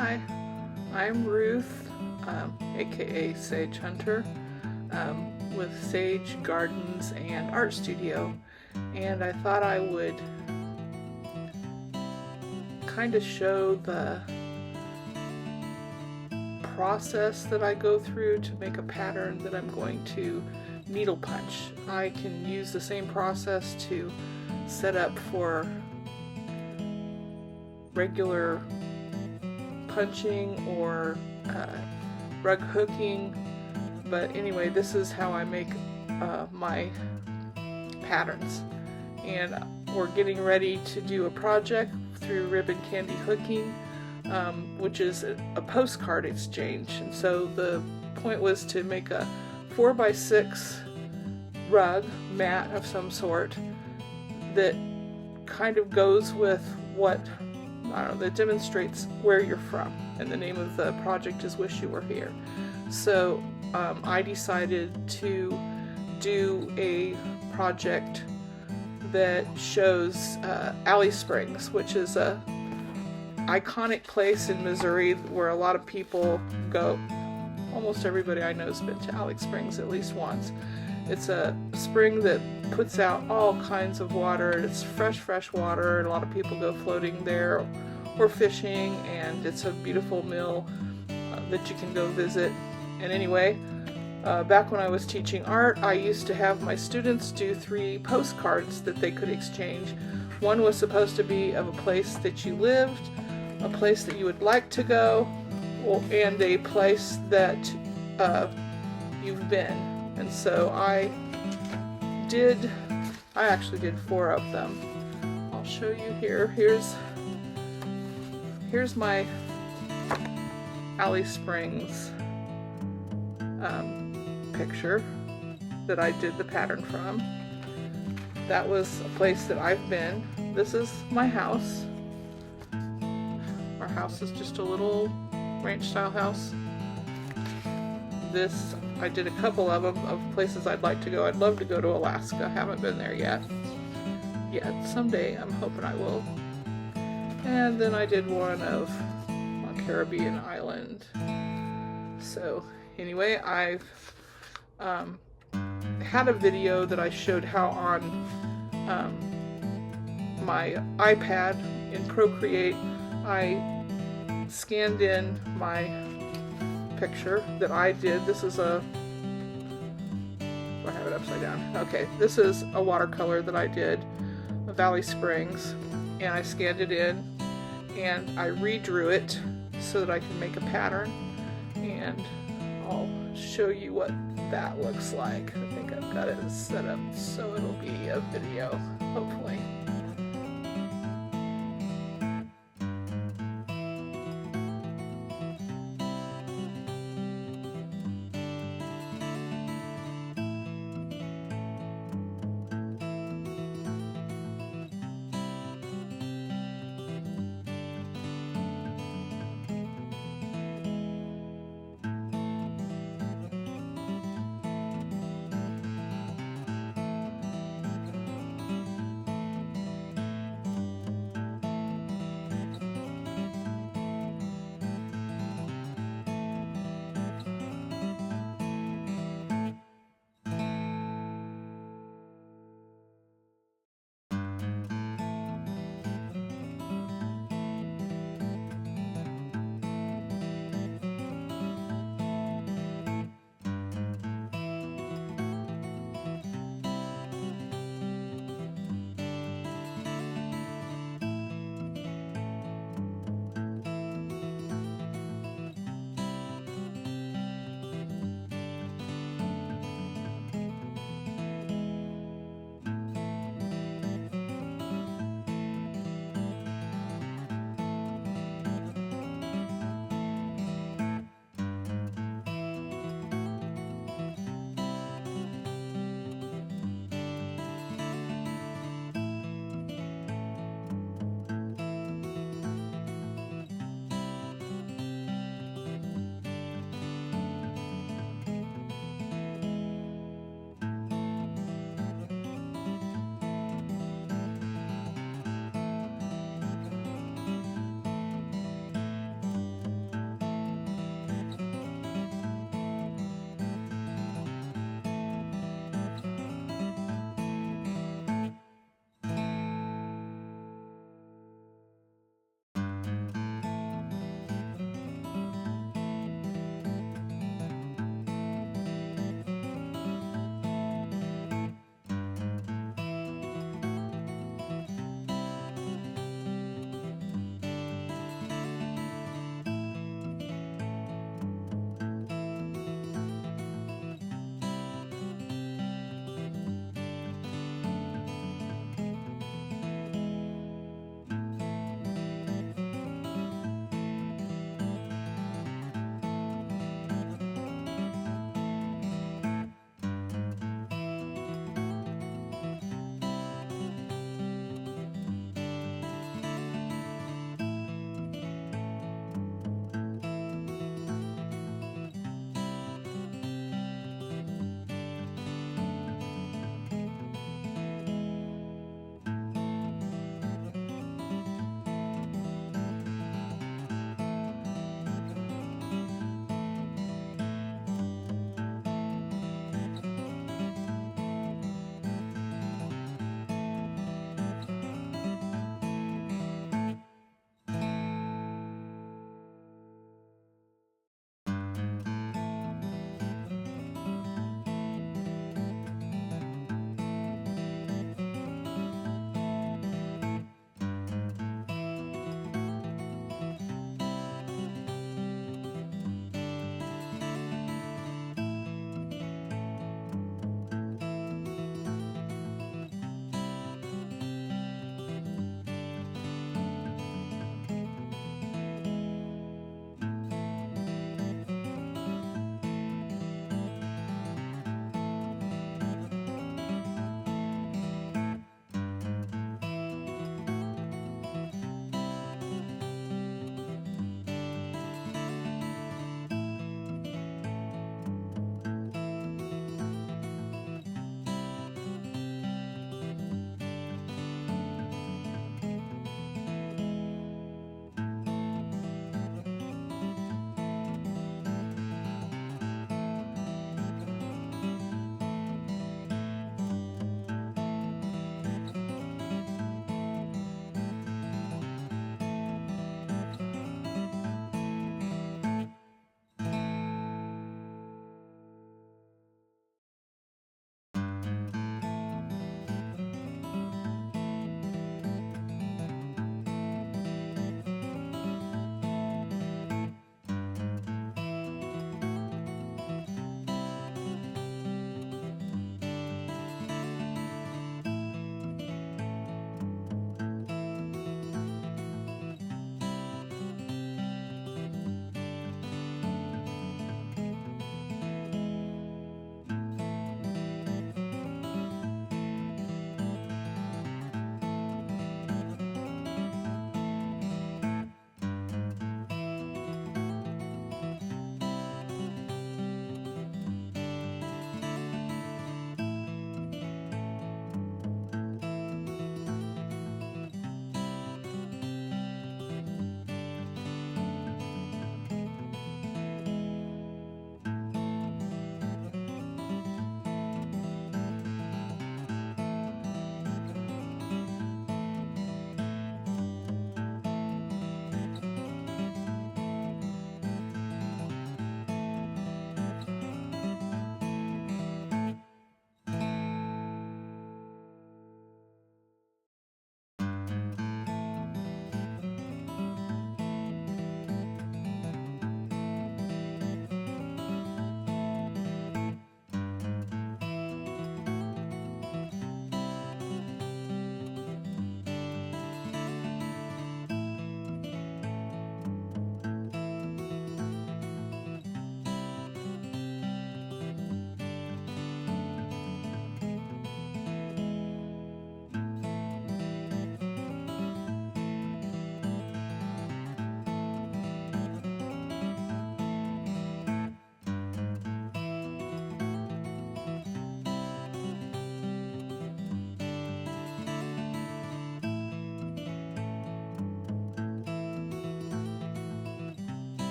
Hi, I'm Ruth, aka Sage Hunter, with Sage Gardens and Art Studio, and I thought I would kind of show the process that I go through to make a pattern that I'm going to needle punch. I can use the same process to set up for regular punching or rug hooking, but anyway, this is how I make my patterns. And we're getting ready to do a project through Ribbon Candy Hooking, which is a postcard exchange. And so the point was to make a 4x6 rug mat of some sort that kind of goes with what, I don't know, that demonstrates where you're from. And the name of the project is Wish You Were Here. So I decided to do a project that shows Alley Springs, which is a iconic place in Missouri where a lot of people go. Almost everybody I know has been to Alley Springs at least once. It's a spring that puts out all kinds of water. It's fresh water, and a lot of people go floating there or fishing, and it's a beautiful mill that you can go visit. And anyway, back when I was teaching art, I used to have my students do 3 postcards that they could exchange. One was supposed to be of a place that you lived, a place that you would like to go, and a place that you've been. And so I actually did 4 of them. I'll show you here. Here's my Alley Springs picture that I did the pattern from. That was a place that I've been. This is my house. Our house is just a little ranch style house. This, I did a couple of them of places I'd like to go. I'd love to go to Alaska. I haven't been there yet. Someday I'm hoping I will. And then I did one of a Caribbean island. So anyway, I've had a video that I showed how on my iPad in Procreate I scanned in my picture that I did. This is I have it upside down. Okay, this is a watercolor that I did of Valley Springs, and I scanned it in and I redrew it so that I can make a pattern, and I'll show you what that looks like. I think I've got it set up so it'll be a video, hopefully.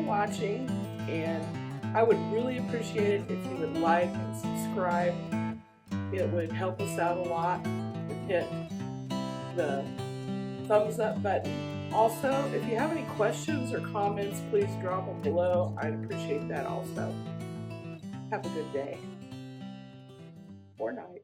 watching, and I would really appreciate it if you would like and subscribe. It would help us out a lot. Hit the thumbs up button. Also, if you have any questions or comments, please drop them below. I'd appreciate that also. Have a good day or night.